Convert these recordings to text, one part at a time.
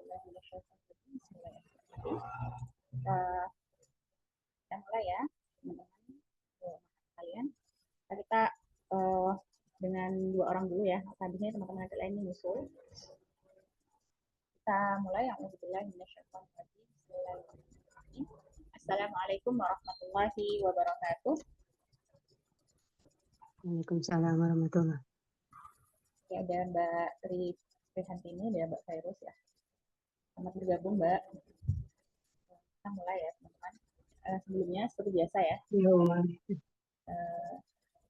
Kita mulai ya, teman-teman kalian. Kita uh, dengan 2 orang dulu ya. Tadinya teman-teman nanti lain menyusul. Kita mulai. Assalamualaikum warahmatullahi wabarakatuh. Waalaikumsalam warahmatullahi. Ya, ada Mbak Rihantini, ada Mbak Virus ya. Selamat bergabung Mbak. Kita mulai ya teman-teman. Sebelumnya seperti biasa ya.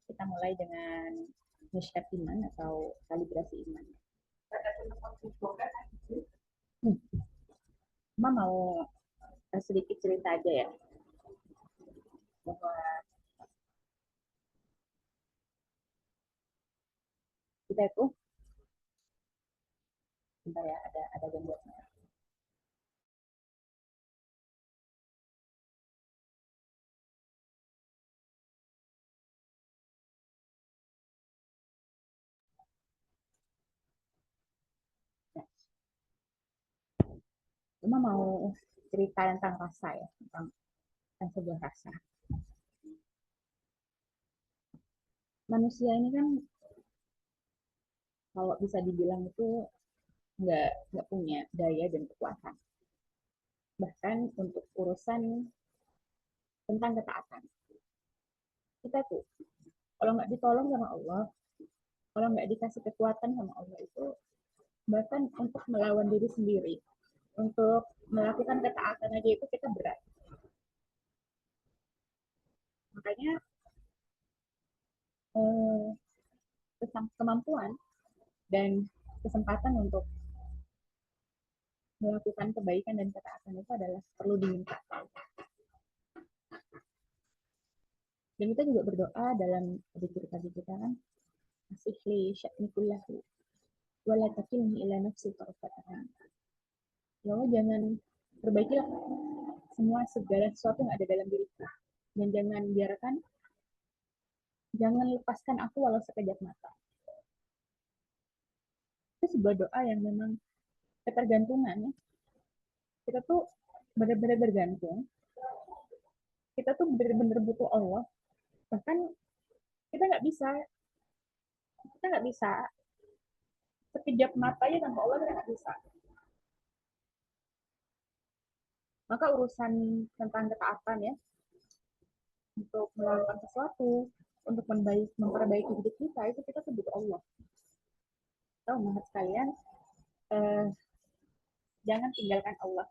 Kita mulai dengan Mishkat Iman atau kalibrasi iman. Mama mau sedikit cerita aja ya, bahwa kita itu, bentar ya, ada gangguan. Mama mau cerita tentang rasa ya, tentang sebuah rasa. Manusia ini kan kalau bisa dibilang itu nggak punya daya dan kekuatan, bahkan untuk urusan tentang ketaatan. Kita tuh kalau nggak ditolong sama Allah, kalau nggak dikasih kekuatan sama Allah itu, bahkan untuk melawan diri sendiri, untuk melakukan ketaatan aja itu kita berat. Makanya kemampuan dan kesempatan untuk melakukan kebaikan dan ketaatan itu adalah perlu diminta. Dan kita juga berdoa dalam zikir tadi kita kan, asihli sya'ni kullahu wala takilni ila nafsi tarfatan. Ya Allah, jangan perbaikilah semua segala sesuatu yang ada dalam diriku, dan jangan lepaskan aku walau sekejap mata. Itu sebuah doa yang memang ketergantungan. Kita tuh benar-benar bergantung. Kita tuh benar-benar butuh Allah. Bahkan kita nggak bisa sekejap matanya tanpa Allah, kita nggak bisa. Maka urusan tentang ketaatan ya, untuk melakukan sesuatu, untuk memperbaiki hidup kita, itu kita tuh butuh Allah. Tahu banget sekalian, jangan tinggalkan Allah,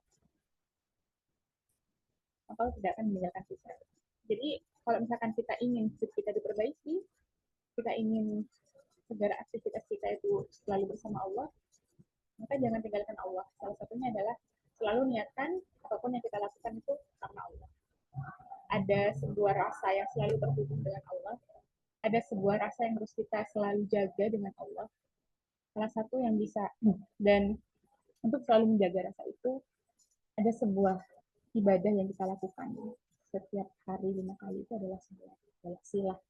maka Allah tidak akan meninggalkan kita. Jadi kalau misalkan kita ingin hidup kita diperbaiki, kita ingin segala aktivitas kita itu selalu bersama Allah, maka jangan tinggalkan Allah. Salah satunya adalah selalu niatkan apapun yang kita lakukan itu karena Allah. Ada sebuah rasa yang selalu terhubung dengan Allah, ada sebuah rasa yang harus kita selalu jaga dengan Allah. Salah satu yang bisa, dan untuk selalu menjaga rasa itu, ada sebuah ibadah yang kita lakukan setiap hari 5 kali, itu adalah sebuah silah.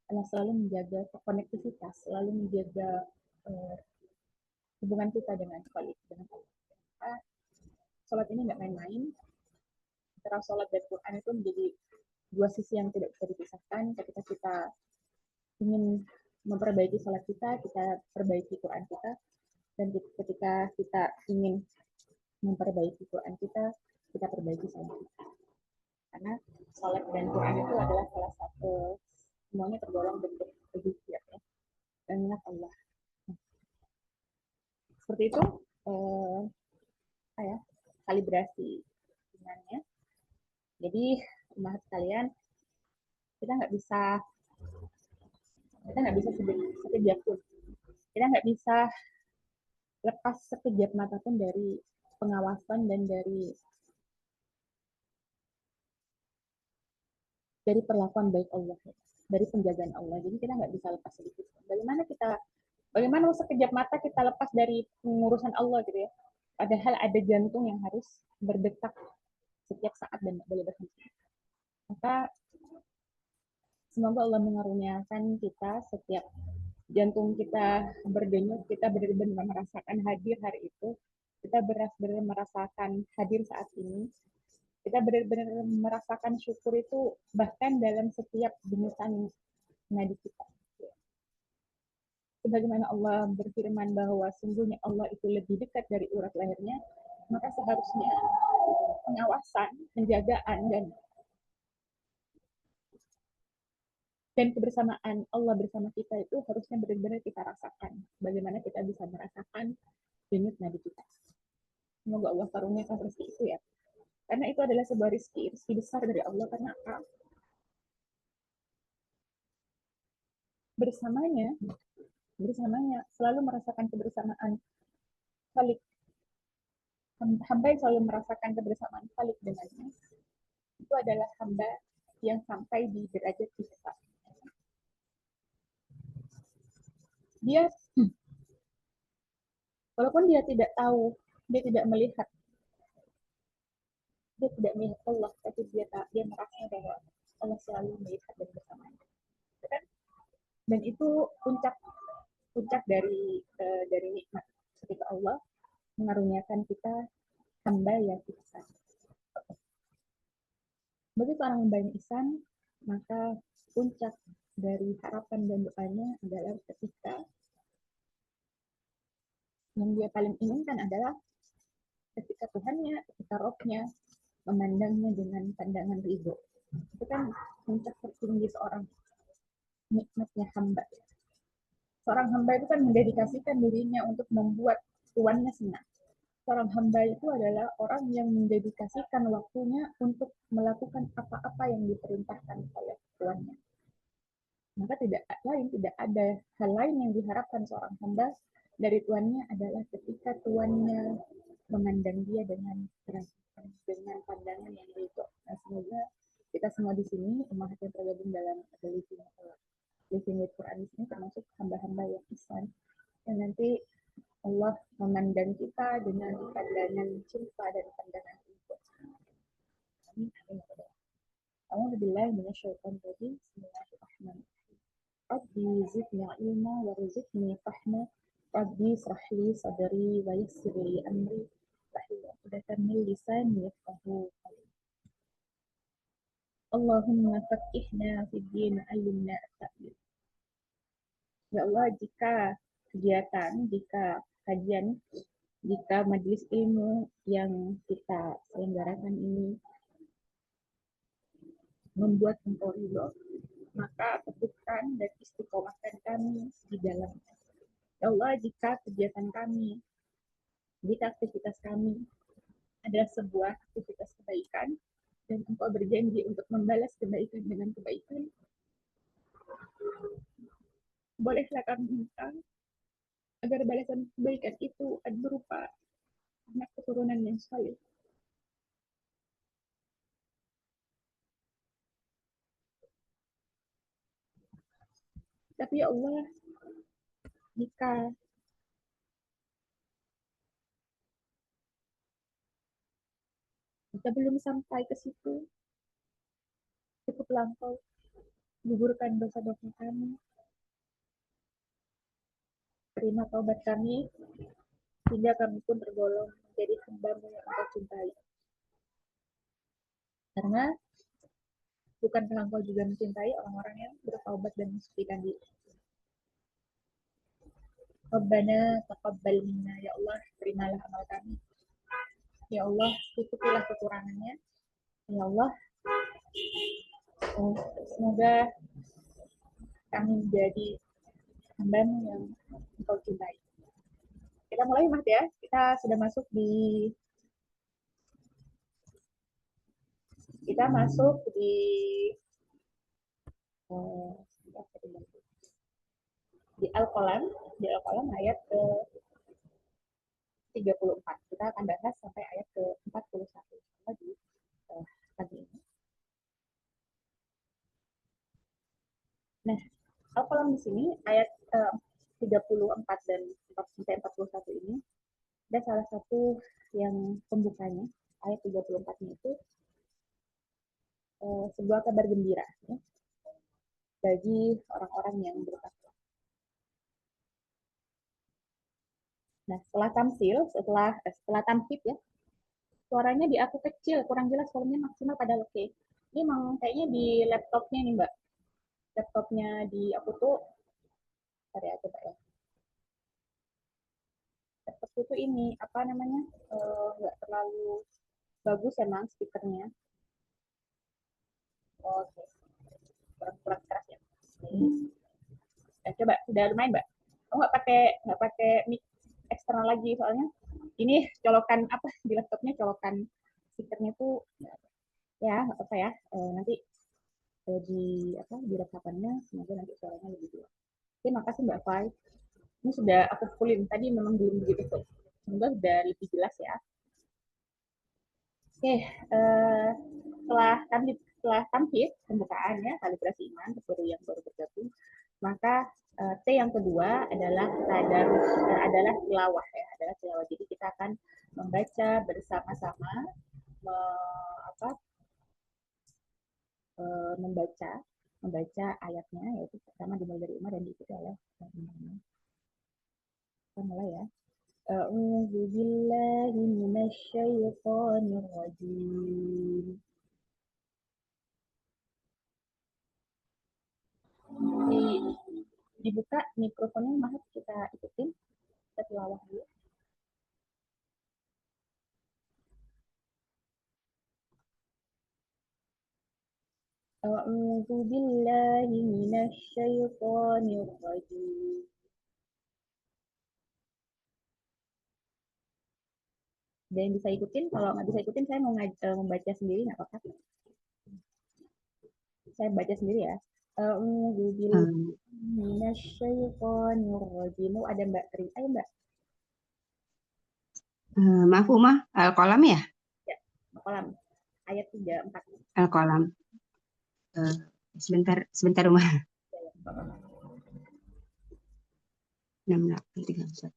Karena selalu menjaga konektivitas, selalu menjaga hubungan kita dengan Allah. Sholat ini nggak main-main. Antara sholat dan Quran itu menjadi dua sisi yang tidak bisa dipisahkan. Ketika kita ingin memperbaiki sholat kita perbaiki Quran kita. Dan ketika kita ingin memperbaiki Quran kita perbaiki sholat kita. Karena sholat dan Quran itu adalah salah satu, semuanya tergolong bentuk zikir ya, dan ingat Allah. Seperti itu kalibrasi imannya. Jadi teman sekalian, kita nggak bisa sekejap pun, kita nggak bisa lepas sekejap mata pun dari pengawasan dan dari perlakuan baik Allah, dari penjagaan Allah. Jadi kita nggak bisa lepas sedikit. Bagaimana sekejap mata kita lepas dari pengurusan Allah gitu ya? Padahal ada jantung yang harus berdetak setiap saat dan tidak boleh berhenti. Maka semoga Allah mengaruniakan kita setiap jantung kita berdenyut, kita benar-benar merasakan hadir hari itu, kita benar-benar merasakan hadir saat ini, kita benar-benar merasakan syukur itu bahkan dalam setiap denyutan nadi kita. Sebagaimana Allah berfirman bahwa sungguhnya Allah itu lebih dekat dari urat lehernya, maka seharusnya pengawasan, penjagaan, dan kebersamaan Allah bersama kita itu harusnya benar-benar kita rasakan. Bagaimana kita bisa merasakan denyut nadi kita. Semoga Allah karuniakan rezeki itu ya. Karena itu adalah sebuah rezeki besar dari Allah. Karena apa? Bersamanya selalu merasakan kebersamaan Khalik. Hamba yang selalu merasakan kebersamaan Khalik dengannya, itu adalah hamba yang sampai di derajat ihsan. Dia walaupun dia tidak tahu, dia tidak melihat Allah, tapi dia merasa bahwa Allah selalu melihat dan bersamanya. Dan itu puncak dari nikmat ketika Allah mengaruniakan kita hamba yang ihsan. Bagi seorang hamba yang ihsan, maka puncak dari harapan dan doanya adalah ketika yang dia paling inginkan adalah ketika Tuhannya, ketika Rohnya memandangnya dengan pandangan ridho. Itu kan puncak tertinggi seorang nikmatnya hamba. Seorang hamba itu kan mendedikasikan dirinya untuk membuat tuannya senang. Seorang hamba itu adalah orang yang mendedikasikan waktunya untuk melakukan apa-apa yang diperintahkan oleh tuannya. Maka tidak ada hal lain yang diharapkan seorang hamba dari tuannya adalah ketika tuannya memandang dia dengan pandangan yang itu. Nah, semoga kita semua di sini umat yang tergabung dalam living with Quran ini termasuk hamba-hamba yang ihsan. Dan nanti Allah memandang kita dengan pandangan cinta dan pandangan itu. Amin. A'udzu billahi minasyaitonir rajim. Bismillahirrahmanirrahim. Rabbi zidni ilma warzuqni fahma. Rabbi israh li sadri wa yassir li amri wahlul 'uqdatam min lisani yafqahu qawli. Allahumma faqihna fid din 'allimna at-ta'wil. Ya Allah, jika kajian, jika majelis ilmu yang kita selenggarakan ini membuat Engkau ridho, maka teguhkan dan istiqomahkan kami di dalamnya. Ya Allah, jika kegiatan kami, jika aktivitas kami adalah sebuah aktivitas kebaikan, dan Engkau berjanji untuk membalas kebaikan dengan kebaikan, bolehlah kami minta agar balasan kebaikan itu berupa anak keturunan yang saleh. Tapi ya Allah, jika kita belum sampai ke situ, cukup Engkau gugurkan dosa-dosa kami, terima taubat kami, sehingga kami pun tergolong menjadi hamba-Mu yang Engkau cintai. Karena bukankah Engkau juga mencintai orang-orang yang bertaubat dan mensucikan diri? Rabbana taqabbal minna, ya Allah, terimalah amal kami. Ya Allah, tutupilah kekurangannya. Ya Allah, semoga kami menjadi hamba-Mu yang Engkau cintai. Kita mulai, Mas ya. Kita sudah masuk di uh, di Al-Qalam ayat ke 34. Kita akan bahas sampai ayat ke 41 di pagi ini. Nah, Al-Qalam di sini ayat 34 dan 41 ini ada salah satu yang pembukanya, ayat 34-nya itu sebuah kabar gembira ya, bagi orang-orang yang bertakwa. Nah, setelah tamsil, setelah tamhid ya, suaranya di aku kecil, kurang jelas volumenya maksimal pada oke. Ini emang kayaknya di laptopnya nih Mbak. Laptopnya di aku tuh, sorry aku Mbak ya. Laptopku tuh ini, apa namanya, nggak terlalu bagus emang speakernya. Oke, kurang keras ya. Coba, udah lumayan Mbak. Oh, nggak pakai mic eksternal lagi soalnya ini colokan apa di laptopnya colokan speakernya tuh ya nggak apa ya nanti di apa di rekapannya semoga nanti suaranya lebih jelas. Oke, makasih Mbak Fai. Ini sudah aku fullin tadi memang belum begitu full. Semoga sudah lebih jelas ya. Oke, setelah tamhid pembukaan ya kalibrasi iman baru yang baru bergabung, maka T yang kedua adalah adalah tilawah ya, adalah tilawah. Jadi kita akan membaca bersama-sama apa membaca membaca ayatnya yaitu pertama dimulai dari Umar dan diikuti oleh imamnya. Kita mulai ya. A'udzu billahi minasyaitonir rajim. Di, dibuka mikrofonnya Mahat kita ikutin kita tilawah dulu. A'udzu billahi minasyaitonir rajim. Dan bisa ikutin, kalau nggak bisa ikutin saya mau membaca sendiri nggak apa-apa. Saya baca sendiri ya. A'udzu billahi minasyaitonir rajim. Ada Mbak Tri. Ayo Mbak. Maaf Umah, Al-Qalam ya? Ya, kolam. Ayat 34. Al-Qalam. Sebentar Umah. 6, 8, 3, 1.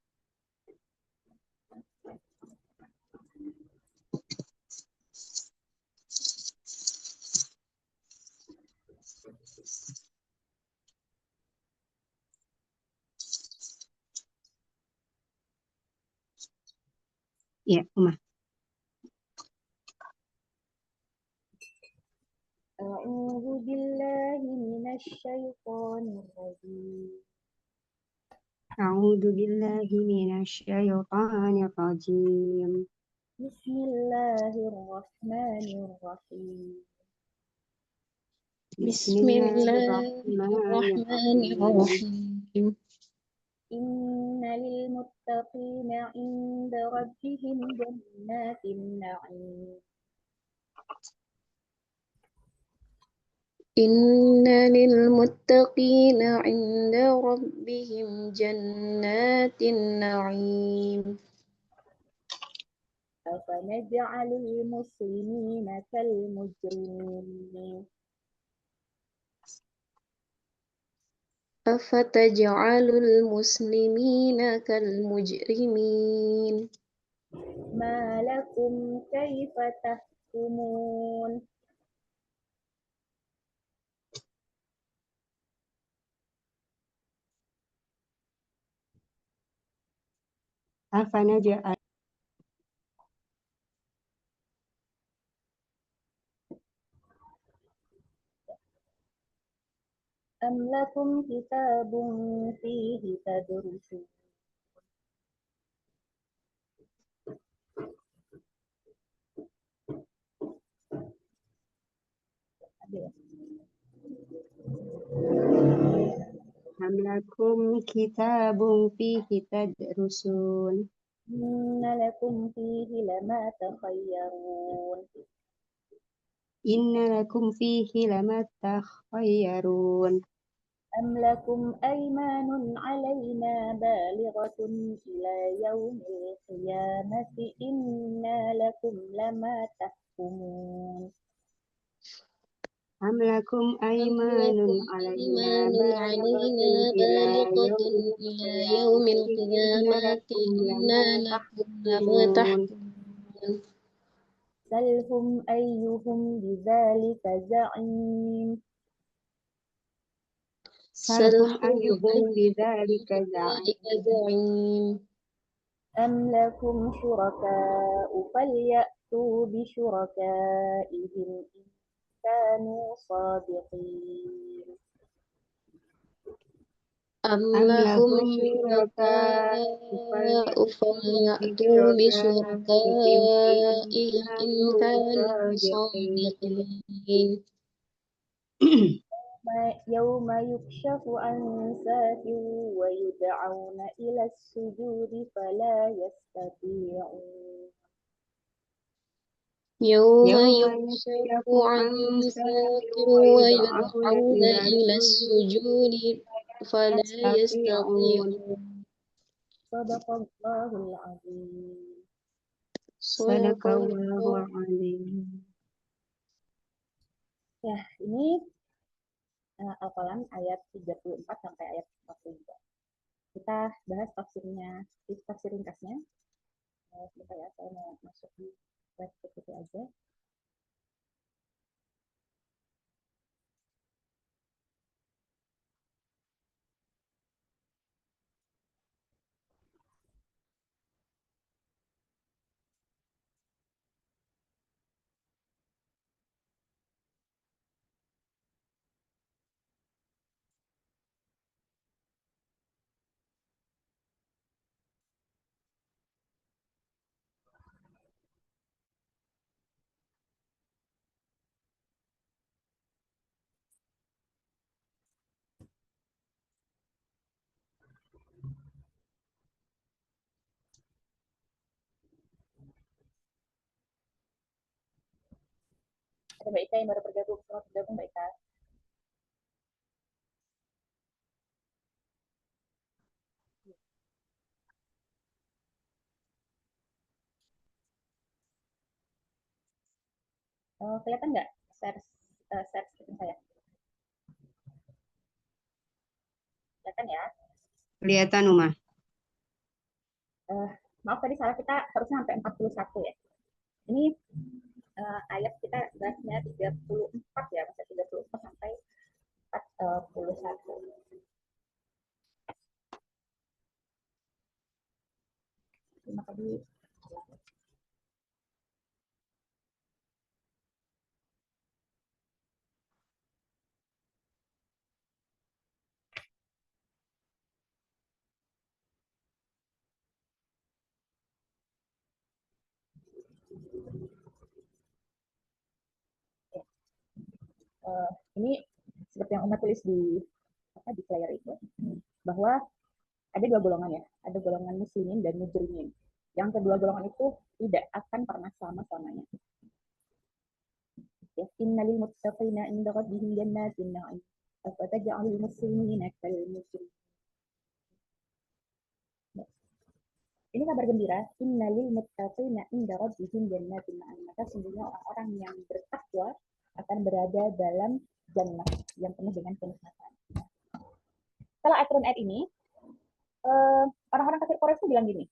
Iya, Umah. A'udzu billahi minasyaitonir rajim. A'udzu billahi minasyaitonir rajim. Bismillahirrahmanirrahim. Bismillahirrahmanirrahim. Inna lil muttaqina 'inda rabbihim jannatin na'im. Inna lil muttaqina 'inda rabbihim jannatin na'im. Afanaj'alul muslimina kal mujrimin. Afataj'alul muslimina kal mujrimin. Ma lakum kaifa tahkumun. Afanaj'al Am lakum kitabun fihi tadrusun. Hamlakum kitabun fihi tadrusun. Inna lakum fihi lama takhayyarun. Inna lakum fihi lama takhayyarun. Am lakum aymanun alayna balighatun ila yaumil qiyamati inna lakum lama tahkumun. Am lakum aymanun alayna balighatun ila balighatun yaumil ila yaumil qiyamati inna qiyamati lakum inna lama lakum lama tahkumun. tahkumun. Salhum ayyuhum bidzalika za'im. Salhum Salhum ayyuhum bidzalika za'im. bidzalika za'im. أم لكم شركاء فليأتوا بشركائهم إن كانوا صادقين. أم أم لهم لهم شركاء شركاء فليأتوا فليأتوا بشركائهم إن بشركائهم إن كانوا كانوا صادقين. صادقين. يوم يكشف عن ساق ويدعون إلى السجود فلا يستطيعون. يوم يوم يكشف يكشف عن عن ساق ساق ويدعون ويدعون إلى إلى السجود السجود فلا يستطيعون. يستطيعون. صدق الله العظيم. صدق صدق الله الله. العظيم. Ya, ini Al-Qalam ayat 34 sampai ayat 42. Kita bahas tafsirnya, tafsir ringkasnya. Sebentar ya, saya mau masuk di web itu aja. Ada Mbak Ika yang baru bergabung, selamat bergabung Mbak Ika. Kelihatan nggak share screen saya? Kelihatan ya? Kelihatan Uma. Maaf tadi salah, kita harusnya sampai 41 ya. Ini ayat kita bahasnya 34 ya, masih 34 sampai 41. Terima kasih. Ini seperti yang Uma tulis di player itu, bahwa ada dua golongan ya, ada golongan muslimin dan mujrimin. Yang kedua golongan itu tidak akan pernah selama-lamanya. Ya, innalil muttaqina inda rabbihim jannatin na'im. Afataj'alul muslimina kal mujrimin. Ini kabar gembira, innalil muttaqina inda rabbihim jannatin na'im. Maka sesungguhnya orang-orang yang bertakwa akan berada dalam jannah yang penuh dengan kenikmatan. Setelah aturan ayat ini, orang-orang kafir Quraisy bilang gini,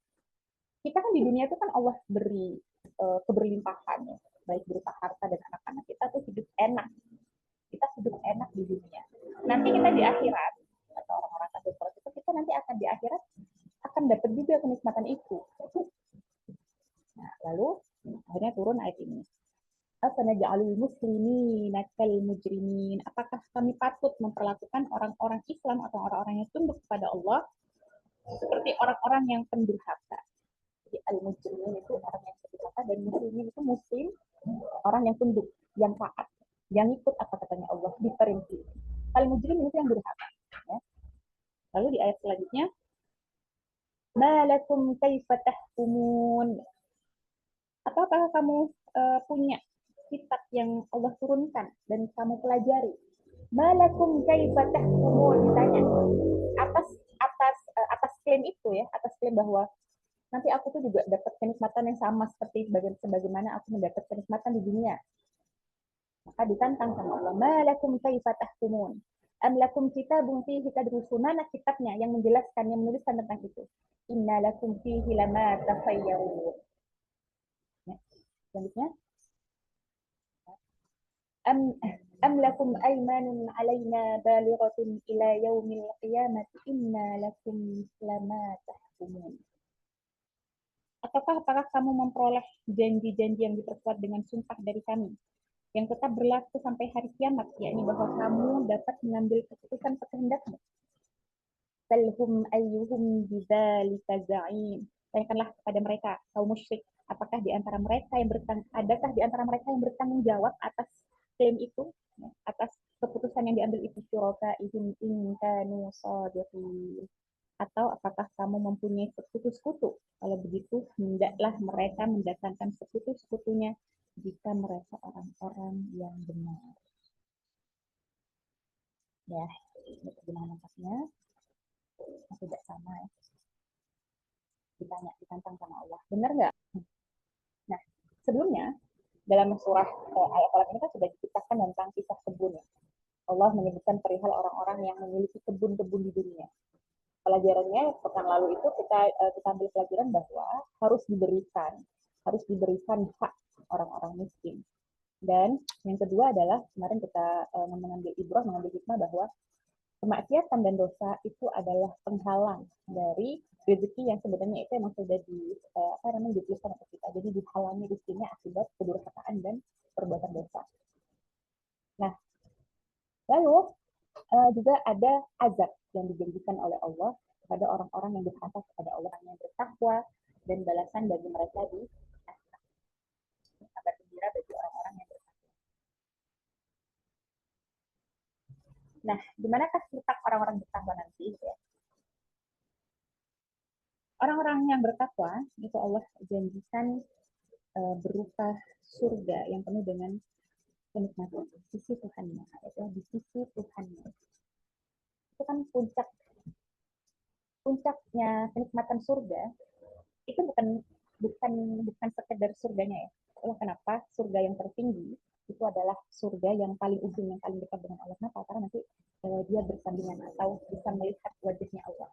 kita kan di dunia itu kan Allah beri keberlimpahan ya, baik berupa harta dan anak-anak, kita tuh hidup enak, kita hidup enak di dunia. Nanti kita di akhirat, atau orang-orang kafir Quraisy itu, kita nanti akan di akhirat akan dapat juga kenikmatan itu. Nah, lalu akhirnya turun ayat ini. Afanaj'alul muslimina kal mujrimin. Apakah kami patut memperlakukan orang-orang Islam atau orang-orang yang tunduk kepada Allah seperti orang-orang yang pendurhaka? Jadi al-mujrimin itu orang yang pendurhaka, dan muslimin itu muslim, orang yang tunduk, yang taat, yang ikut apa katanya Allah, diperinci. Al-mujrimin itu yang durhaka. Ya. Lalu di ayat selanjutnya, malakum kaifa tahkumun. Apakah kamu punya kitab yang Allah turunkan dan kamu pelajari? Malakum kaifa tahkumun, ditanya atas klaim itu ya, atas klaim bahwa nanti aku tuh juga dapat kenikmatan yang sama seperti sebagaimana aku mendapat kenikmatan di dunia. Maka ditantang sama Allah, malakum kaifa tahkumun. Am lakum kitabun fihi tadrusun, mana kitabnya yang menjelaskan, yang menuliskan tentang itu. Inna lakum fihi lama tafayyarun. Ya. Selanjutnya, am lakum aymanun alaina balighatun ila yaumil qiyamati inna lakum lama tahkumun. apakah kamu memperoleh janji-janji yang diperkuat dengan sumpah dari kami yang tetap berlaku sampai hari kiamat, yakni bahwa kamu dapat mengambil keputusan sekehendakmu. Salhum ayyuhum bidzalika za'im. Tanyakanlah kepada mereka, kaum musyrik, apakah di antara mereka yang adakah di antara mereka yang bertanggung jawab atas klaim itu, atas keputusan yang diambil itu, syuraka ihim in kanu shadiqin. Atau apakah kamu mempunyai sekutu-sekutu? Kalau begitu, hendaklah mereka mendatangkan sekutu-sekutunya jika mereka orang-orang yang benar. Ya, ini terjemahan lengkapnya. Tidak sama ya. Ditantang sama Allah. Benar nggak? Nah, sebelumnya, dalam surah ayat Al ini kan sudah diceritakan tentang kisah kebun. Ya. Allah menyebutkan perihal orang-orang yang memiliki kebun-kebun di dunia. Pelajarannya pekan lalu itu kita ambil pelajaran bahwa harus diberikan hak orang-orang miskin. Dan yang kedua adalah kemarin kita mengambil hikmah bahwa kemaksiatan dan dosa itu adalah penghalang dari rezeki yang sebenarnya itu memang sudah dituliskan untuk kita. Jadi dihalangi rezekinya akibat kedurhakaan dan perbuatan dosa. Nah, lalu juga ada azab yang dijanjikan oleh Allah kepada orang-orang yang bertakwa kepada Allah, yang bertakwa, dan balasan bagi mereka di akhirat. Kabar gembira bagi orang-orang yang bertakwa. Nah, dimanakah letak orang-orang bertakwa nanti? Ya? Orang-orang yang bertakwa itu Allah janjikan berupa surga yang penuh dengan kenikmatan di sisi Tuhannya, yaitu di sisi Tuhannya. Itu kan puncaknya kenikmatan surga itu bukan sekedar surganya ya. Itulah kenapa surga yang tertinggi itu adalah surga yang paling ujung, yang paling dekat dengan Allah. Kenapa? Karena nanti dia bersandingan atau bisa melihat wajahnya Allah.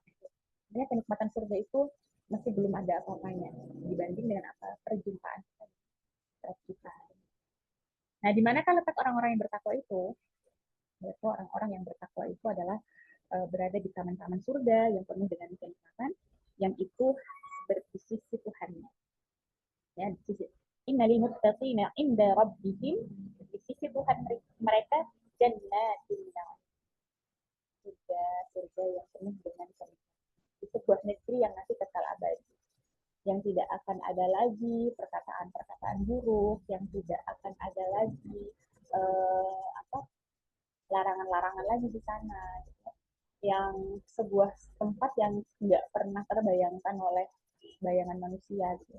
Sebenarnya kenikmatan surga itu masih belum ada apa-apanya dibanding dengan apa perjumpaan kita. Nah, di manakah letak orang-orang yang bertakwa itu? Yaitu orang-orang yang bertakwa itu adalah berada di taman-taman surga yang penuh dengan kenikmatan, yang itu di sisi Tuhannya. Ya, di sisi innal muttaqina inda rabbihim, di sisi Tuhan mereka jannatin surga yang penuh dengan kenikmatan. Di sebuah negeri yang nanti kekal abadi, yang tidak akan ada lagi perkataan-perkataan buruk, yang tidak akan ada lagi larangan-larangan lagi di sana, yang sebuah tempat yang tidak pernah terbayangkan oleh bayangan manusia gitu.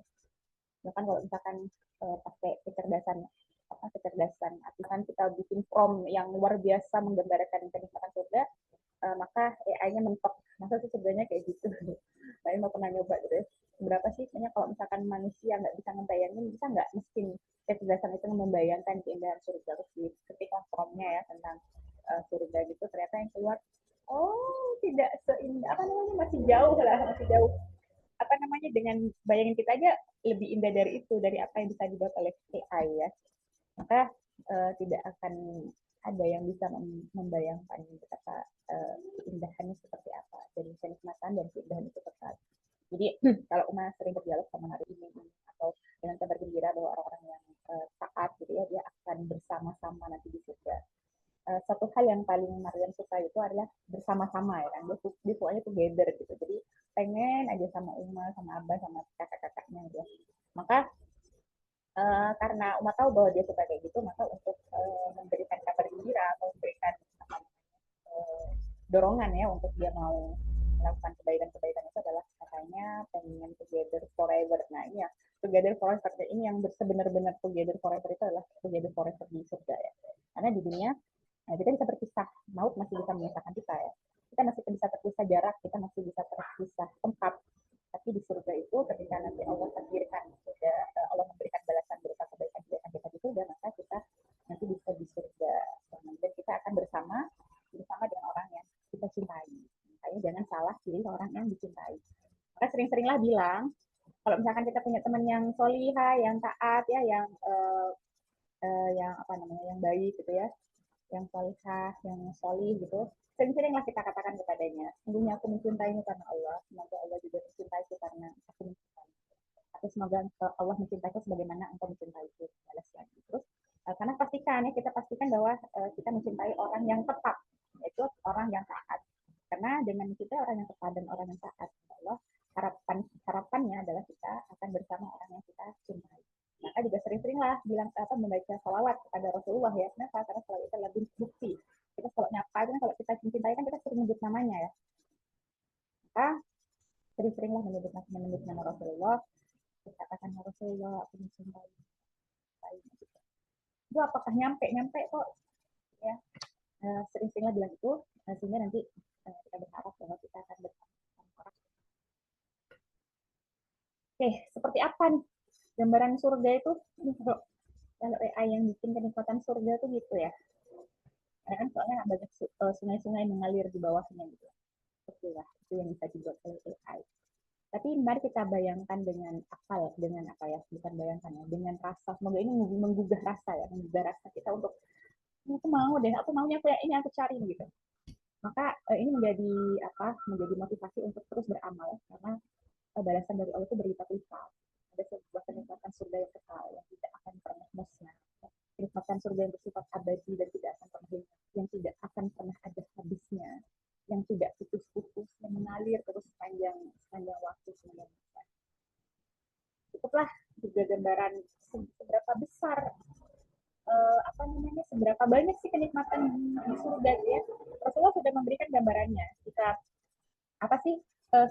Bahkan kalau misalkan pakai kecerdasan artisan kita bikin prompt yang luar biasa menggambarkan kenikmatan surga, maka AI-nya mentok. Masa sih sebenarnya kayak gitu. Saya mau pernah nyoba gitu ya. Berapa sih sebenarnya kalau misalkan manusia nggak bisa ngebayangin, bisa nggak mesin kecerdasan itu membayangkan keindahan surga. Terus ketika prompt-nya ya tentang surga gitu, ternyata yang keluar, oh tidak seindah, masih jauh dengan bayangin kita aja lebih indah dari itu, dari apa yang bisa dibuat oleh AI ya. Maka tidak akan ada yang bisa membayangkan betapa keindahannya seperti apa, dan kenikmatan dan keindahan itu terkait. Jadi kalau Uma sering berdialog sama hari ini atau dengan kabar gembira bahwa orang-orang yang taat gitu ya, dia akan bersama-sama nanti di surga. Satu hal yang paling Mariam suka itu adalah bersama-sama ya kan, dia sukanya together gitu. Jadi pengen aja sama Uma, sama Abah, sama kakak-kakaknya gitu. Maka karena Uma tahu bahwa dia suka kayak gitu, maka untuk memberikan kabar gembira atau memberikan dorongan ya untuk dia mau melakukan kebaikan-kebaikan itu adalah katanya pengen together forever. Nah ini ya, together forever ini yang sebenar-benar together forever itu adalah together forever di surga ya. Karena di dunia kita bisa berpisah, maut masih bisa memisahkan kita ya. Kita masih bisa terpisah jarak, kita masih bisa terpisah tempat. Tapi di surga itu ketika nanti Allah takdirkan, sudah Allah memberikan balasan berupa kebaikan-kebaikan kita di surga, maka kita nanti bisa di surga. Dan kita akan bersama dengan orang yang kita cintai. Makanya jangan salah pilih orang yang dicintai. Maka sering-seringlah bilang, kalau misalkan kita punya teman yang solihah, yang taat ya, yang yang baik gitu ya, yang solihah, yang solih gitu, sering-seringlah kita katakan kepadanya, sungguhnya aku mencintaimu karena Allah, semoga Allah juga mencintaiku karena aku mencintai. Atau semoga Allah mencintaiku sebagaimana engkau mencintaiku. Balas lagi. Terus karena pastikan ya, kita pastikan bahwa kita mencintai orang yang tepat, yaitu orang yang taat. Karena dengan mencintai orang yang tepat dan orang yang taat, Allah harapannya adalah kita akan bersama orang yang kita cintai. Maka juga sering-seringlah bilang membaca salawat kepada Rasulullah ya. Kenapa? Karena salawat itu lebih bukti. Kita kalau nyapa itu kan, kalau kita mencintai kan kita sering menyebut namanya ya. Maka sering-seringlah menyebut nama Rasulullah. Kita katakan Rasulullah, aku mencintai. Itu apakah nyampe kok ya. Sering-seringlah bilang itu, sehingga nanti kita berharap bahwa kita akan bersama orang. Oke, seperti apa nih gambaran surga itu? Kalau AI yang bikin kenikmatan surga itu gitu ya. Karena kan soalnya banyak sungai-sungai mengalir di bawahnya gitu. Itulah itu yang bisa dibuat oleh AI. Tapi mari kita bayangkan dengan akal, dengan apa ya, bukan bayangkan ya, dengan rasa. Semoga ini menggugah rasa ya, menggugah rasa kita untuk aku mau deh, aku maunya kayak ini, aku cari gitu. Maka ini menjadi motivasi untuk terus beramal, karena balasan dari Allah itu berlipat-lipat. Ada sebuah kenikmatan surga yang kekal yang tidak akan pernah musnah. Kenikmatan surga yang bersifat abadi dan tidak akan pernah hilang, yang tidak akan pernah ada habisnya, yang tidak putus-putus, yang mengalir terus sepanjang waktu, sepanjang masa. Cukuplah juga gambaran seberapa besar seberapa banyak sih kenikmatan di surga ya. Rasulullah sudah memberikan gambarannya. Kita apa sih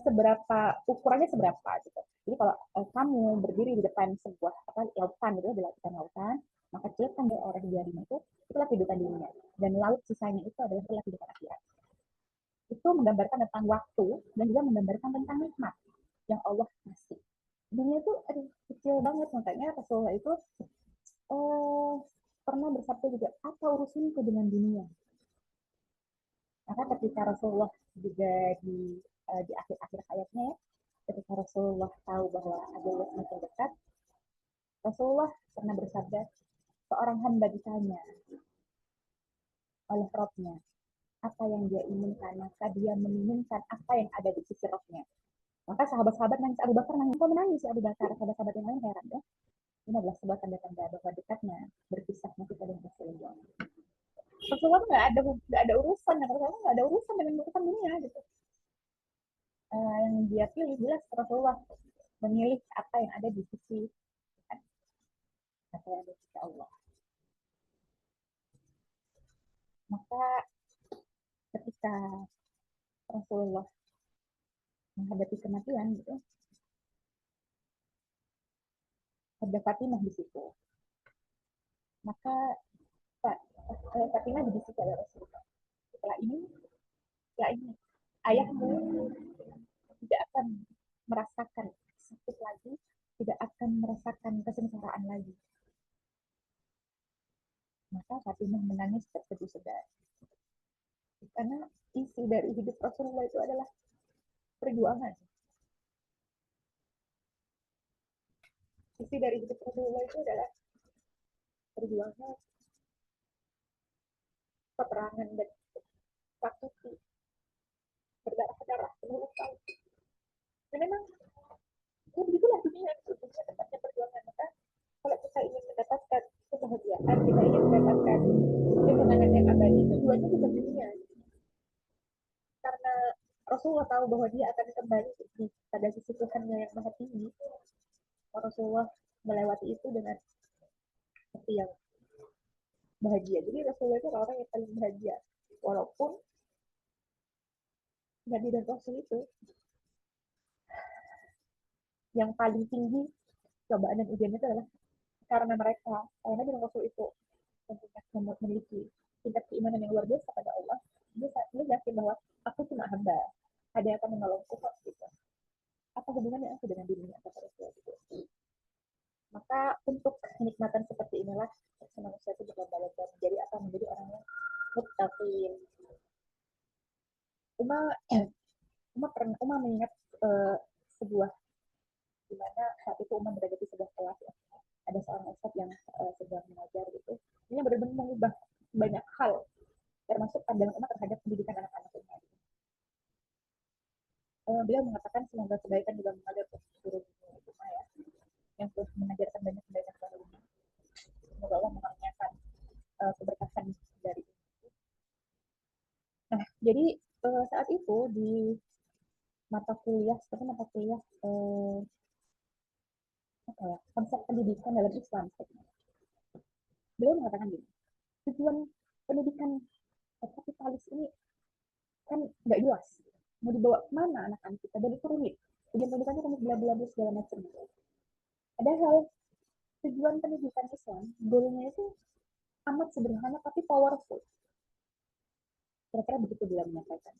seberapa ukurannya seberapa gitu. Jadi kalau kamu berdiri di depan sebuah lautan gitu, di lautan, maka celupkan dari orang jarinya itulah kehidupan dunia. Dan laut sisanya itu adalah kehidupan akhirat. Itu menggambarkan tentang waktu dan juga menggambarkan tentang nikmat yang Allah kasih. Dunia itu kecil banget, makanya Rasulullah itu pernah bersabda juga, apa urusanku dengan dunia? Maka ketika Rasulullah juga di akhir-akhir hayatnya ya, ketika Rasulullah tahu bahwa ajalnya semakin dekat, Rasulullah pernah bersabda, seorang hamba ditanya oleh Rabbnya, apa yang dia inginkan, maka dia menginginkan apa yang ada di sisi Rabbnya. Maka sahabat-sahabat nangis, Abu Bakar nangis, kok menangis ya Abu Bakar? Sahabat-sahabat yang lain heran ya. Ini adalah sebuah tanda-tanda bahwa dekatnya berpisahnya kita dengan Rasulullah. Rasulullah nggak ada urusan, Rasulullah nggak ada urusan dengan urusan dunia gitu. Yang dia pilih jelas Rasulullah memilih apa yang ada di sisi apa yang ada di sisi Allah. Maka ketika Rasulullah menghadapi kematian gitu, ada Fatimah di situ. Maka Fatimah dibisik oleh Rasulullah. Setelah ini ayahmu tidak akan merasakan sakit lagi, tidak akan merasakan kesengsaraan lagi. Maka Fatimah menangis terseduh-seduh. Karena isi dari hidup Rasulullah itu adalah perjuangan. Isi dari hidup Rasulullah itu adalah perjuangan, peperangan dan sakiti, berdarah-darah, penuh luka. Dan memang ya begitulah dunia, sebetulnya tempatnya perjuangan. Maka kalau kita ingin mendapatkan kebahagiaan, kita ingin mendapatkan kemenangan yang abadi, tujuannya bukan dunia. Karena Rasulullah tahu bahwa dia akan kembali pada sisi Tuhannya yang maha tinggi. Rasulullah melewati itu dengan seperti yang bahagia. Jadi Rasulullah itu orang yang paling bahagia. Walaupun Nabi dan Rasul itu yang paling tinggi cobaan dan ujian itu adalah karena mereka, karena Nabi dan Rasul itu tentunya memiliki tingkat keimanan yang luar biasa pada Allah. Dia yakin bahwa aku cuma hamba, ada yang akan menolongku kok gitu. Apa hubungannya aku dengan dirinya kata Rasul gitu. Maka untuk kenikmatan seperti inilah manusia itu berlomba-lomba menjadi orang yang muttaqin. Uma mengingat sebuah di mana saat itu Uma berada di sebuah kelas ya. Ada seorang ustadz yang sedang mengajar gitu. Ini benar-benar mengubah banyak hal, termasuk pandangan Uma terhadap pendidikan anak-anak Uma. Beliau mengatakan semoga kebaikan juga mengalir ke seluruh Uma ya. yang terus mengajarkan banyak kebaikan kepada umat. Semoga Allah mengaruniakan keberkahan dari itu. Nah, jadi saat itu di mata kuliah, seperti mata kuliah apa ya, konsep pendidikan dalam Islam, beliau mengatakan gini, tujuan pendidikan kapitalis ini kan nggak jelas mau dibawa kemana anak-anak kita, dan itu rumit. Tujuan pendidikannya rumit, bla bla bla segala macam. Padahal tujuan pendidikan Islam, goalnya itu amat sederhana tapi powerful. Kira-kira begitu beliau menyampaikan.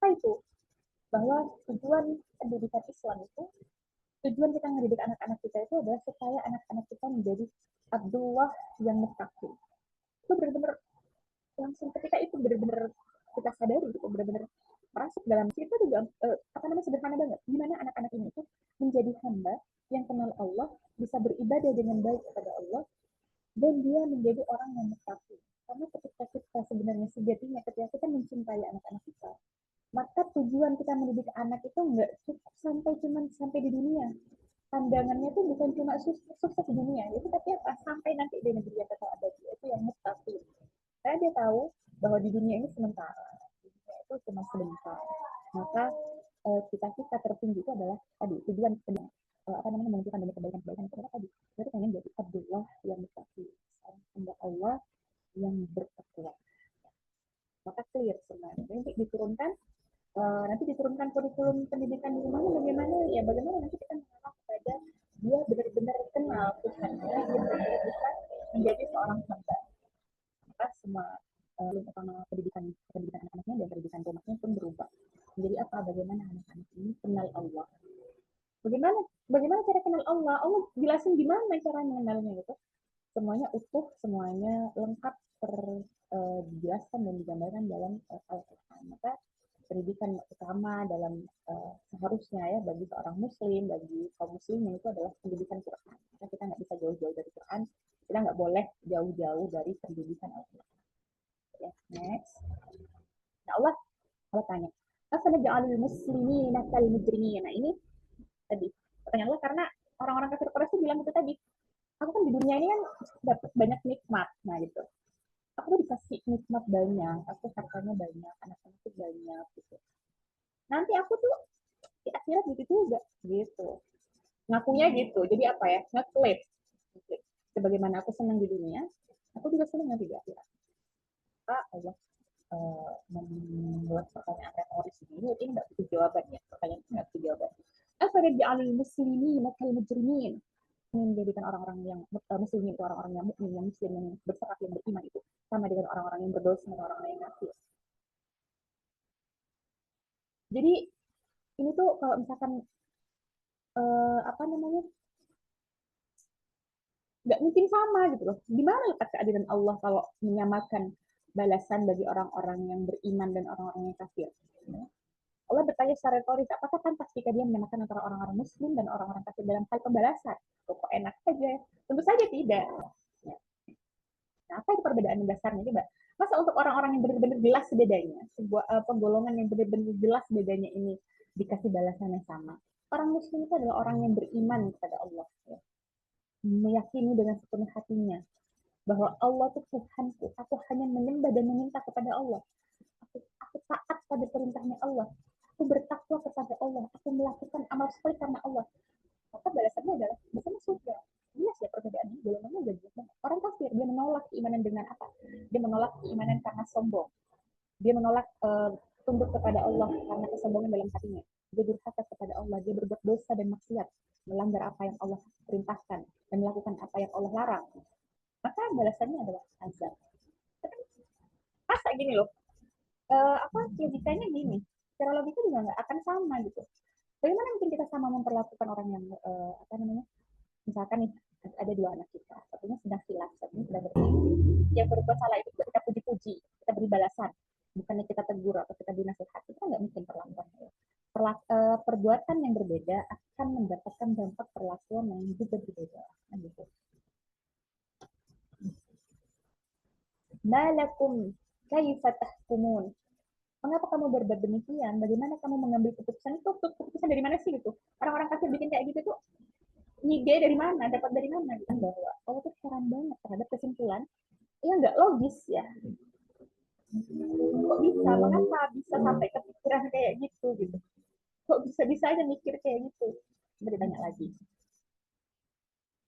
Apa itu? Bahwa tujuan pendidikan Islam itu, tujuan kita mendidik anak-anak kita itu adalah supaya anak-anak kita menjadi Abdullah yang muttaqi. Itu benar-benar langsung ketika itu benar-benar kita sadari, itu benar-benar masuk dalam situ juga sederhana banget. Gimana anak-anak ini itu menjadi hamba yang kenal Allah, bisa beribadah dengan baik kepada Allah, dan dia menjadi orang yang muttaqi. Karena ketika kita sebenarnya sejatinya ketika kita mencintai anak-anak kita, maka tujuan kita mendidik anak itu nggak cukup sampai di dunia. Pandangannya itu bukan cuma sukses di dunia, itu tapi apa? Sampai nanti di negeri yang kekal abadi, itu yang muttaqi. Karena dia tahu bahwa di dunia ini sementara, di dunia itu cuma sebentar. Maka cita-cita tertinggi itu adalah tadi tujuan menunjukkan banyak kebaikan-kebaikan itu tadi. Jadi pengen jadi Abdullah yang muttaqi, hamba Allah yang bertakwa. Maka clear sebenarnya. Nanti diturunkan kurikulum pendidikan di mana bagaimana ya, bagaimana nanti kita mengarah kepada dia benar-benar kenal Tuhan, dia benar-benar bisa menjadi seorang hamba. Maka semua utama pendidikan anak-anaknya dan pendidikan rumahnya pun berubah menjadi apa, bagaimana anak-anak ini kenal Allah. Bagaimana cara kenal Allah? Allah jelasin gimana cara mengenalnya gitu. Semuanya utuh, semuanya lengkap dijelaskan dan digambarkan dalam Al-Quran. Maka pendidikan utama dalam seharusnya ya bagi seorang muslim, bagi kaum muslimin itu adalah pendidikan Quran. Maka kita nggak bisa jauh-jauh dari Quran, kita nggak boleh jauh-jauh dari pendidikan Al-Quran. Ya, next. Nah, Allah tanya, afanaj'alul muslimina kal mujrimin. Nah, ini tadi pertanyaan Allah karena orang-orang kafir Quraisy bilang itu tadi, aku kan di dunia ini kan dapat banyak nikmat, nah gitu. Aku dikasih nikmat banyak, aku hartanya banyak, anak-anakku banyak gitu. Nanti aku tuh di akhirat gitu juga gitu. Ngakunya gitu. Jadi apa ya? Ngeklaim. Sebagaimana aku senang di dunia, aku juga senang nanti di akhirat. Maka Allah membuat pertanyaan retoris ini nggak butuh jawaban ya. Pertanyaan itu nggak butuh jawaban. Afanaj'alul muslimina kal mujrimin. Menjadikan orang-orang yang muslimin itu orang-orang yang mukmin, yang muslim, yang berserah, yang beriman itu sama dengan orang-orang yang berdosa dan orang-orang yang kafir. Jadi ini tuh kalau misalkan nggak mungkin sama gitu loh. Gimana letak keadilan Allah kalau menyamakan balasan bagi orang-orang yang beriman dan orang-orang yang kafir? Allah bertanya secara retoris, apakah pantas jika dia menyamakan antara orang-orang muslim dan orang-orang kafir dalam hal pembalasan? Kok enak saja? Tentu saja tidak. Nah, apa itu perbedaan dasarnya? Coba. Masa untuk orang-orang yang benar-benar jelas bedanya, sebuah penggolongan yang benar-benar jelas bedanya ini dikasih balasan yang sama. Orang muslim itu adalah orang yang beriman kepada Allah. Ya. Meyakini dengan sepenuh hatinya bahwa Allah itu Tuhanku, aku hanya menyembah dan meminta kepada Allah. Aku taat pada perintahnya Allah. Aku bertakwa kepada Allah. Aku melakukan amal soleh karena Allah. Maka balasannya adalah bersama surga. Jelas ya perbedaannya, golongannya udah jelas banget. Orang kafir, dia menolak keimanan dengan apa? Dia menolak keimanan karena sombong. Dia menolak tunduk kepada Allah karena kesombongan dalam hatinya. Dia durhaka kepada Allah, dia berbuat dosa dan maksiat, melanggar apa yang Allah perintahkan dan melakukan apa yang Allah larang. Maka balasannya adalah azab. Masa gini loh, logikanya gini, secara logika juga nggak akan sama gitu. Bagaimana mungkin kita sama memperlakukan orang yang misalkan nih ada dua anak kita, satunya sedang silap, satunya sedang berpuji. Yang berbuat salah itu kita puji-puji, kita beri balasan, bukannya kita tegur atau kita beri nasihat, itu nggak mungkin perlakuan. Perbuatan yang berbeda akan mendapatkan dampak perlakuan yang juga berbeda. Gitu. Malakum kaifa tahkumun. Mengapa kamu berbuat demikian? Bagaimana kamu mengambil keputusan itu? Keputusan dari mana sih gitu? Orang-orang kafir bikin kayak gitu tuh ide dari mana, dapat dari mana, gitu. Bahwa Allah tuh heran banget terhadap kesimpulan yang nggak logis ya. Kok bisa, mengapa bisa sampai kepikiran kayak gitu. Kok bisa aja mikir kayak gitu. Bertanya lagi.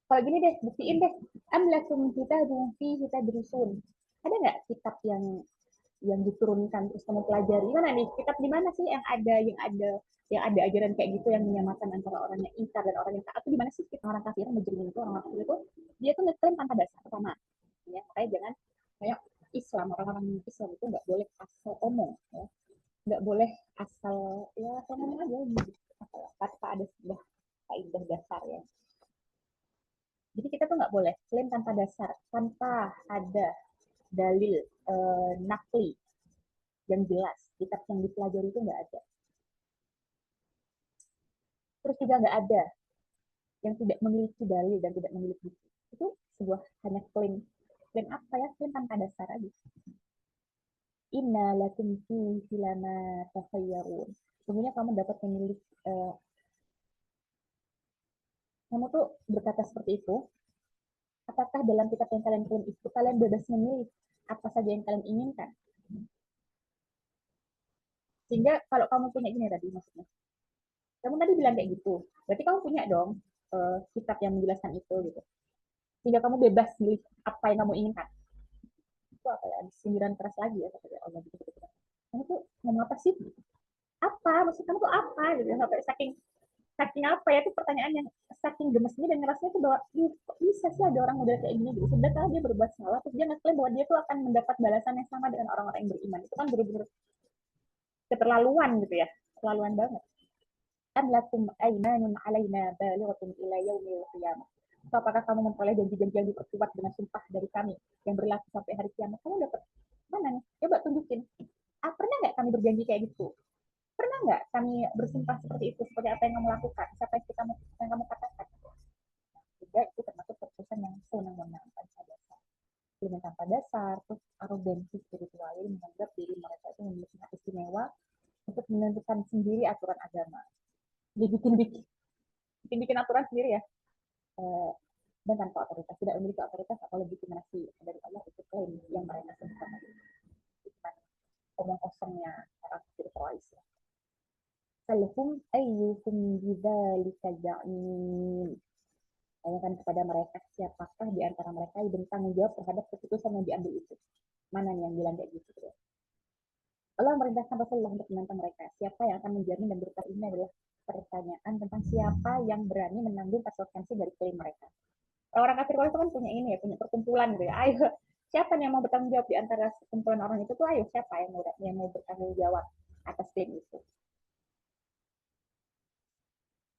Kalau gini deh, buktiin deh. Am lakum kitabun fihi tadrusun. Ada nggak kitab yang diturunkan terus kamu pelajari? Mana nih kitab di mana sih yang ada ajaran kayak gitu yang menyamakan antara orang yang ingkar dan orang yang taat? Itu di mana sih? Orang kafir, mujrimin itu, orang kafir itu dia tuh ngeklaim tanpa dasar pertama. Ya, makanya jangan kayak Islam, orang-orang Islam itu nggak boleh asal omong, ya. Nggak boleh asal ya asal ngomong aja gitu. Tanpa ada sebuah kaidah dasar ya. Jadi kita tuh nggak boleh klaim tanpa dasar, tanpa ada dalil nakli yang jelas. Kitab yang dipelajari itu nggak ada. Terus juga nggak ada yang tidak memiliki dalil dan tidak memiliki bukti. Itu sebuah hanya klaim. Klaim apa ya? Klaim tanpa dasar aja. Inna lakum fihi lama tasayyarun. Sebenarnya kamu dapat memilih, kamu tuh berkata seperti itu, apakah dalam kitab yang kalian klaim itu kalian bebas memilih apa saja yang kalian inginkan? Sehingga kalau kamu punya gini tadi maksudnya, kamu tadi bilang kayak gitu, berarti kamu punya dong kitab yang menjelaskan itu gitu. Sehingga kamu bebas milih apa yang kamu inginkan. Itu apa ya? Sindiran keras lagi ya kata Allah gitu. Kamu tuh ngomong apa sih? Apa? Maksud kamu tuh apa? Gitu. Sampai saking saking apa ya itu pertanyaan yang saking gemesnya dan ngerasanya tuh bahwa kok bisa sih ada orang model kayak gini gitu. Sudah tahu dia berbuat salah terus dia ngeklaim bahwa dia tuh akan mendapat balasan yang sama dengan orang-orang yang beriman. Itu kan benar-benar keterlaluan gitu ya. Keterlaluan banget. Am lakum aymanun alaina balighatun ila yaumil qiyamah. Apakah kamu memperoleh janji-janji yang diperkuat dengan sumpah dari kami yang berlaku sampai hari kiamat? Kamu dapat mana nih? Coba tunjukin. Pernah nggak kami berjanji kayak gitu? Pernah nggak kami bersumpah seperti itu? Seperti apa yang kamu lakukan? Siapa yang kamu katakan? Juga itu termasuk keputusan yang sewenang-wenang tanpa dasar. Dengan tanpa dasar, terus arogansi spiritual, jadi menganggap diri mereka itu memiliki hak istimewa untuk menentukan sendiri aturan agama. Jadi bikin aturan sendiri ya. Dan tanpa otoritas, tidak memiliki otoritas atau legitimasi dari Allah, itu klaim yang mereka sebutkan tadi. Bukan omong kosongnya orang spiritualis ya. Salhum ayyukum bidzalika za'im. Tanyakan kepada mereka siapakah di antara mereka yang bertanggung jawab terhadap keputusan yang diambil itu. Mana yang bilang kayak gitu ya. Allah merintahkan Rasulullah untuk menantang mereka. Siapa yang akan menjamin dan berkata ini adalah pertanyaan tentang siapa yang berani menanggung konsekuensi dari klaim mereka. Orang kafir itu kan punya ini ya, punya perkumpulan gitu ya. Ayo, siapa yang mau bertanggung jawab di antara kumpulan orang itu tuh? Ayo, siapa yang mau bertanggung jawab atas klaim itu?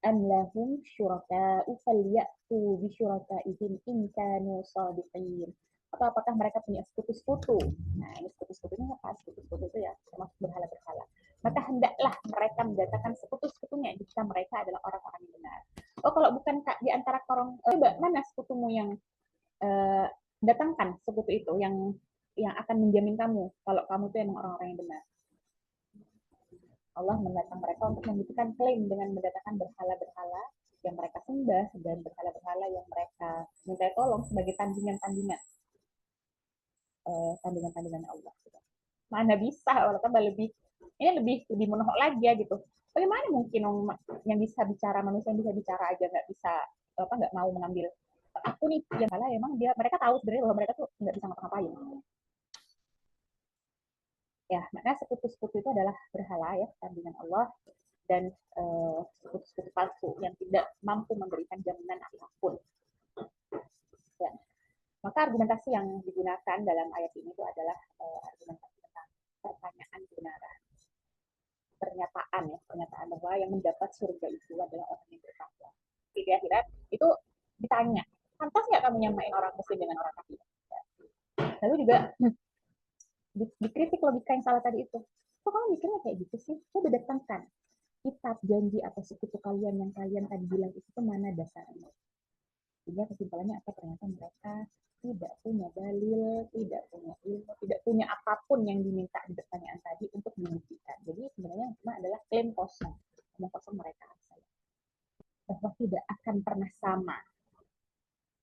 Am lahum syuraka'u falyatu bi syurakaihim in kanu shadiqin. Atau apakah mereka punya sekutu-sekutu? Nah, ini sekutu-sekutunya apa? Sekutu-sekutu itu ya termasuk berhala-berhala. Maka hendaklah mereka mendatangkan sekutu-sekutunya jika mereka adalah orang-orang yang benar. Oh, kalau bukan di antara orang, mana sekutumu yang datangkan sekutu itu yang akan menjamin kamu kalau kamu tuh emang orang-orang yang benar. Allah mendatang mereka untuk membuktikan klaim dengan mendatangkan berhala-berhala yang mereka sembah dan berhala-berhala yang mereka minta tolong sebagai tandingan-tandingan tandingan-tandingan Allah. Mana bisa Allah tambah lebih menohok lagi ya gitu. Bagaimana mungkin yang bisa bicara manusia yang bisa bicara aja nggak mau mengambil aku nih yang salah emang mereka tahu sebenarnya bahwa mereka tuh nggak bisa ngapa-ngapain. Ya, makanya sekutu-sekutu itu adalah berhala ya, tandingan Allah dan sekutu-sekutu palsu yang tidak mampu memberikan jaminan apapun. Ya. Maka argumentasi yang digunakan dalam ayat ini itu adalah argumentasi tentang pertanyaan kebenaran. Pernyataan bahwa yang mendapat surga itu adalah orang yang bertakwa. Di akhirat itu ditanya, pantas nggak kamu nyamain orang muslim dengan orang kafir? Lalu juga dikritik logika yang salah tadi itu. Kok kamu mikirnya kayak gitu sih? Coba datangkan kitab janji atau sekutu kalian yang kalian tadi bilang itu mana dasarnya? Sehingga kesimpulannya apa? Ternyata mereka tidak punya dalil, tidak punya ilmu, tidak punya apapun yang diminta di pertanyaan tadi untuk membuktikan. Jadi sebenarnya cuma adalah klaim kosong, omong kosong mereka. bahwa tidak akan pernah sama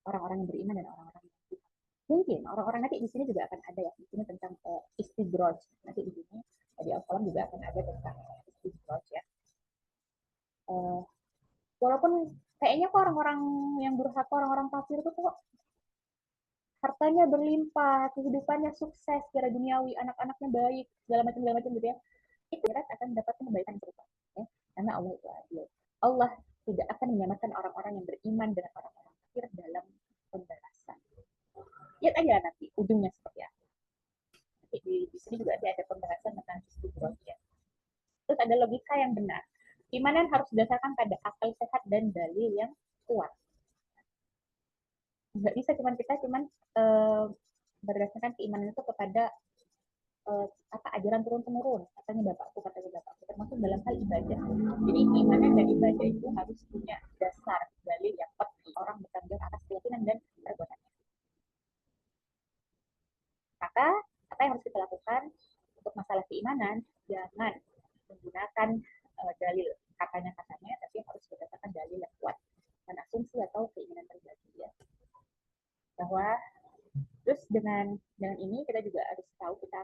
orang-orang yang beriman dan orang-orang yang tidak. Mungkin orang-orang nanti di sini juga akan ada ya, di sini tentang istidraj. Nanti di sini di Al-Quran juga akan ada tentang istidraj ya. Walaupun kayaknya kok orang-orang yang durhaka, orang-orang kafir itu kok hartanya berlimpah, kehidupannya sukses secara duniawi, anak-anaknya baik, segala macam gitu ya. Itu akan mendapatkan kebaikan serupa. Ya. Karena Allah itu adil. Allah tidak akan menyamakan orang-orang yang beriman dengan orang-orang kafir dalam pembalasan. Lihat aja nanti ujungnya seperti apa. Nanti di sini juga ada pembahasan tentang istiqoroh ya. Terus ada logika yang benar. Iman harus didasarkan pada akal sehat dan dalil yang kuat. Nggak bisa kita berdasarkan keimanan itu kepada ajaran turun temurun, katanya bapakku termasuk dalam hal ibadah. Jadi keimanan dan ibadah itu harus punya dasar dalil yang kuat. Orang bertanggung jawab atas keyakinan dan perbuatannya. Maka apa yang harus kita lakukan untuk masalah keimanan? Jangan menggunakan dalil katanya, tapi harus berdasarkan dalil yang kuat dan asumsi atau keinginan pribadi ya. Bahwa terus dengan ini kita juga harus tahu, kita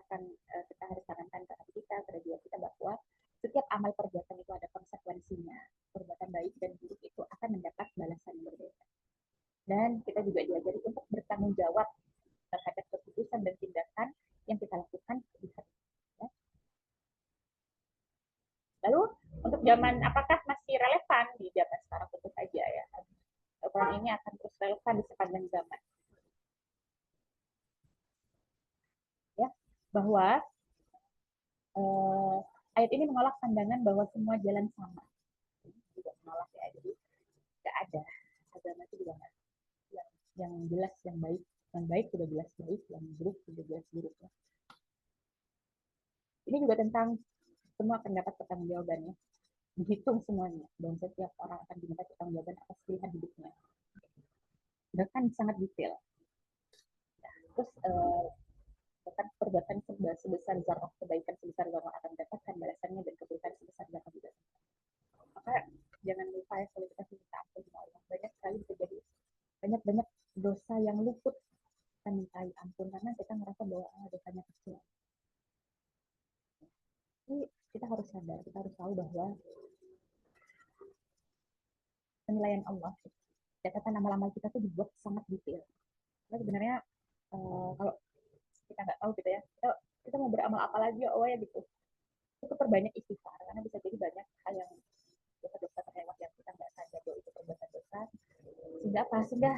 harus tanamkan ke hati kita, pada jiwa kita, bahwa setiap amal perbuatan itu ada konsekuensinya. Perbuatan baik dan buruk itu akan mendapat balasan yang berbeda. Dan kita juga diajari untuk bertanggung jawab terhadap keputusan dan tindakan yang kita lakukan di hari ya. Lalu untuk zaman apakah masih relevan di zaman sekarang? Tentu saja ya. Al-Quran ini akan terus relevan di sepanjang zaman. Ya, bahwa ayat ini menolak pandangan bahwa semua jalan sama. Juga menolak ya. Jadi nggak ada agama itu juga nggak yang jelas yang baik sudah jelas baik, yang buruk sudah jelas buruk ya. Ini juga tentang semua akan dapat pertanggungjawabannya, dihitung semuanya, dan setiap orang akan diminta pertanggungjawaban atas pilihan hidupnya. Bahkan sangat detail. Nah, terus bahkan perbuatan sebesar zarah, kebaikan sebesar zarah akan mendapatkan balasannya, dan keburukan sebesar zarah juga. Maka jangan lupa ya, kalau kita minta ampun sama Allah, banyak sekali terjadi banyak dosa yang luput kita minta ampun karena kita merasa bahwa dosanya kecil. Jadi kita harus sadar, kita harus tahu bahwa penilaian Allah, catatan amal-amal kita tuh dibuat sangat detail. Karena sebenarnya kalau kita nggak tahu gitu ya, kita mau beramal apa lagi ya Allah ya gitu. Itu perbanyak istighfar, karena bisa jadi banyak hal yang dosa-dosa terlewat yang kita nggak sadar bahwa itu perbuatan dosa. Sehingga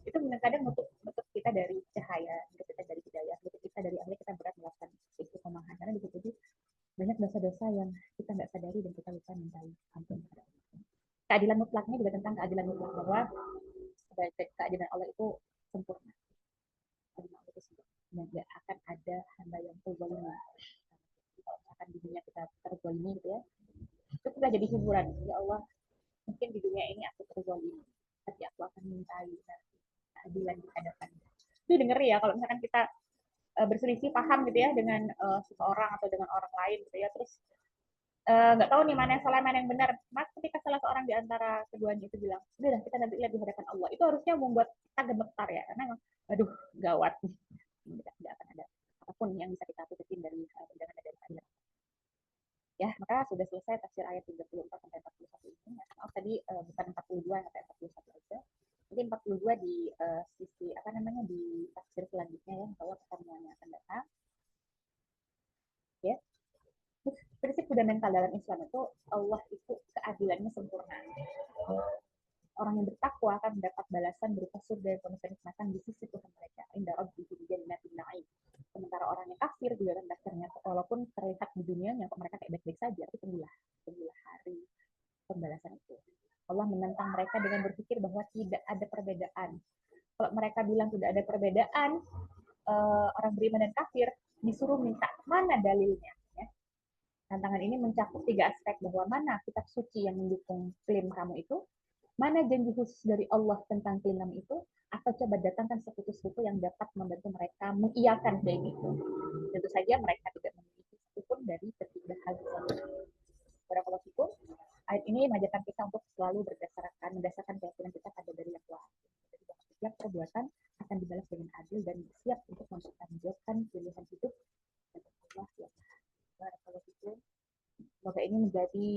itu kadang nutup kita dari cahaya, nutup kita dari hidayah, nutup kita dari akhirnya kita berat melakukan istiqomahan. Karena bisa jadi banyak dosa-dosa yang kita nggak sadari dan kita lupa minta ampun. Keadilan mutlaknya juga tentang keadilan mutlak, bahwa keadilan Allah itu sempurna. Keadilan Allah itu sempurna. Dan tidak akan ada hamba yang terzalimi. Kalau misalkan di dunia kita terzalimi gitu ya, itu sudah jadi hiburan. Ya Allah, mungkin di dunia ini aku terzalimi, tapi aku akan mintai keadilan di hadapan. Itu denger ya, kalau misalkan kita berselisih paham gitu ya dengan seseorang atau dengan orang lain gitu ya, terus nggak tahu nih mana yang salah mana yang benar. Mas ketika salah seorang di antara keduanya itu bilang, udah kita nanti lihat di hadapan Allah, itu harusnya membuat kita gemetar ya, karena aduh gawat nih, tidak akan ada apapun yang bisa kita tutupin dari undangan dari Allah. Ya, maka sudah selesai tafsir ayat 34 sampai 41 ini. Maaf tadi bukan 42 sampai 41 aja. Jadi 42 di sisi apa namanya di tafsir selanjutnya ya, kalau pertemuan yang akan datang. Ya. Prinsip fundamental dalam Islam itu Allah itu keadilannya sempurna. Orang yang bertakwa akan mendapat balasan berupa surga yang penuh kenikmatan di sisi Tuhan mereka. Indah Rabbihim jannatin na'im. Sementara orang yang kafir juga akan ternyata walaupun terlihat di dunia yang mereka kayak baik-baik saja, tapi tunggulah hari pembalasan itu. Allah menentang mereka dengan berpikir bahwa tidak ada perbedaan. Kalau mereka bilang tidak ada perbedaan, orang beriman dan kafir disuruh minta mana dalilnya. Ya. Tantangan ini mencakup 3 aspek, bahwa mana kitab suci yang mendukung klaim kamu itu, mana janji khusus dari Allah tentang klaim kamu itu, atau coba datangkan sekutu-sekutu yang dapat membantu mereka mengiyakan klaim itu. Tentu saja mereka tidak memiliki satupun dari ketiga hal tersebut. Barakallahu fikum. ayat ini mengajarkan kita untuk selalu mendasarkan keyakinan kita pada dari yang Tuhan. Jadi bahwa setiap perbuatan akan dibalas dengan adil dan siap untuk mempertanggungjawabkan pilihan hidup dari Allah ya. Barakallahu fikum. Semoga ini menjadi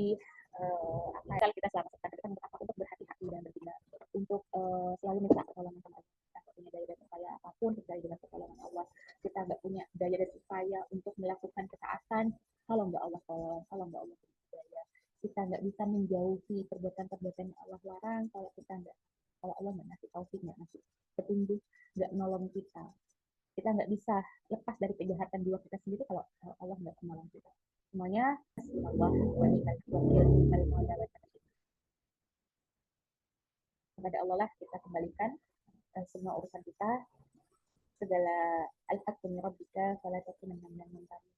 akal kita selama kita untuk berhati-hati dan bertindak untuk selalu minta pertolongan sama Allah. Kita nggak punya daya dan upaya apapun kecuali dengan pertolongan Allah. Kita nggak punya daya dan upaya untuk melakukan ketaatan kalau nggak Allah tolong, kalau nggak Allah berdaya. Kita nggak bisa menjauhi perbuatan-perbuatan yang Allah larang kalau Allah nggak ngasih taufik, nggak ngasih petunjuk, nggak nolong kita. Kita nggak bisa lepas dari kejahatan jiwa kita sendiri kalau Allah nggak menolong kita. Semuanya Allah wanita wakil kepada Allah lah kita kembalikan semua urusan kita, segala al-haq min rabbika fala takunanna minal mumtarin.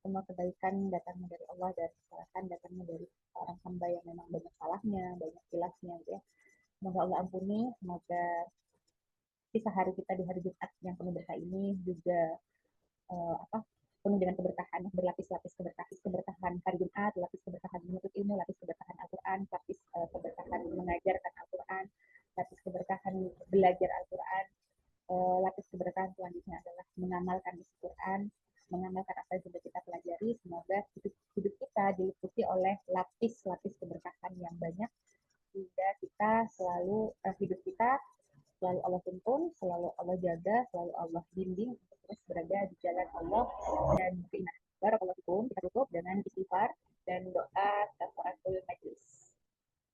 Semua kebaikan datangnya dari Allah dan kesalahan datangnya dari orang hamba yang memang banyak salahnya, banyak silapnya gitu ya. Semoga Allah ampuni, semoga sisa hari kita di hari Jumat yang penuh berkah ini juga penuh dengan keberkahan, berlapis-lapis keberkahan hari Jumat, lapis keberkahan menuntut ilmu, lapis keberkahan Al-Quran, lapis keberkahan mengajarkan Al-Quran, lapis keberkahan belajar Al-Quran, lapis keberkahan selanjutnya adalah mengamalkan isi Quran, mengamalkan apa yang sudah kita pelajari. Semoga hidup kita diliputi oleh lapis-lapis keberkahan yang banyak, sehingga kita selalu hidup kita selalu Allah tuntun, selalu Allah jaga, selalu Allah bimbing untuk terus berada di jalan Allah dan keimanan. Barakallahu fikum. Kita tutup dengan istighfar dan doa kafaratul majlis.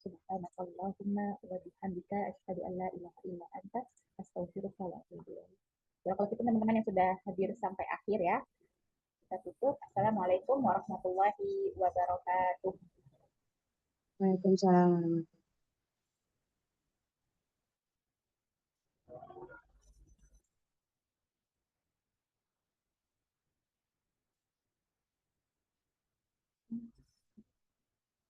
Subhanakallahumma wa bihamdika asyhadu an la ilaha illa anta astaghfiruka wa atubu ilaik. Barakallahu fikum teman-teman yang sudah hadir sampai akhir ya. Kita tutup. Assalamualaikum warahmatullahi wabarakatuh. Waalaikumsalam warahmatullahi wabarakatuh.